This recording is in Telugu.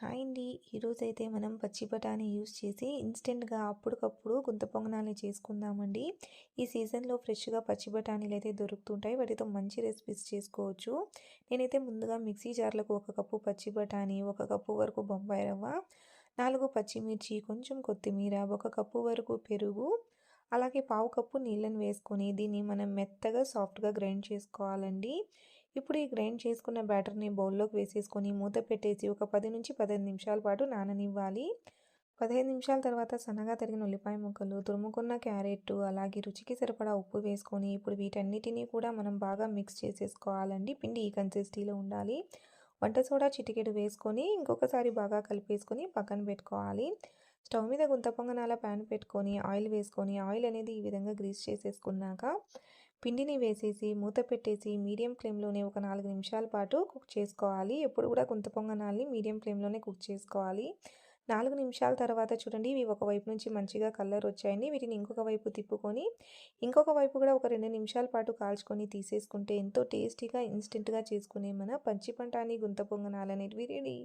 హాయ్ అండి. ఈరోజైతే మనం పచ్చి బఠానీ యూస్ చేసి ఇన్స్టెంట్‌గా అప్పటికప్పుడు గుంత పొంగనాల్ని చేసుకుందామండి. ఈ సీజన్‌లో ఫ్రెష్‌గా పచ్చి బఠానీలైతే దొరుకుతుంటాయి. వాటితో మంచి రెసిపీస్ చేసుకోవచ్చు. నేనైతే ముందుగా మిక్సీ జార్‌లకు 1 కప్పు పచ్చి బఠానీ, 1 కప్పు వరకు బొంబాయి రవ్వ, 4 పచ్చిమిర్చి, కొంచెం కొత్తిమీర, 1 కప్పు వరకు పెరుగు, అలాగే పావు కప్పు నీళ్ళని వేసుకొని దీన్ని మనం మెత్తగా సాఫ్ట్‌గా గ్రైండ్ చేసుకోవాలండి. ఇప్పుడు ఈ గ్రైండ్ చేసుకున్న బ్యాటర్‌ని బౌల్‌లోకి వేసేసుకొని మూత పెట్టేసి ఒక 10-15 నిమిషాల పాటు నాననివ్వాలి. 15 నిమిషాల తర్వాత సన్నగా తరిగిన ఉల్లిపాయ ముక్కలు, తురుముకున్న క్యారెట్, అలాగే రుచికి సరిపడా ఉప్పు వేసుకొని ఇప్పుడు వీటన్నిటిని కూడా మనం బాగా మిక్స్ చేసేసుకోవాలండి. పిండి ఈ కన్సిస్టెన్సీలో ఉండాలి. వంట సోడా చిటికెడు వేసుకొని ఇంకొకసారి బాగా కలిపేసుకొని పక్కన పెట్టుకోవాలి. స్టవ్ మీద గుంత పొంగనాల ప్యాన్ పెట్టుకొని ఆయిల్ వేసుకొని ఆయిల్ అనేది ఈ విధంగా గ్రీస్ చేసేసుకున్నాక పిండిని వేసేసి మూత పెట్టేసి మీడియం ఫ్లేమ్లోనే ఒక 4 నిమిషాల పాటు కుక్ చేసుకోవాలి. ఎప్పుడు కూడా గుంత పొంగనాల్ని మీడియం ఫ్లేమ్లోనే కుక్ చేసుకోవాలి. 4 నిమిషాల తర్వాత చూడండి, ఇవి ఒక వైపు నుంచి మంచిగా కలర్ వచ్చాయండి. వీటిని ఇంకొక వైపు తిప్పుకొని ఇంకొక వైపు కూడా ఒక 2 నిమిషాల పాటు కాల్చుకొని తీసేసుకుంటే ఎంతో టేస్టీగా ఇన్స్టెంట్‌గా చేసుకునే మన పచ్చి బఠానీ గుంత పొంగనాలు అనేటివి రెడీ.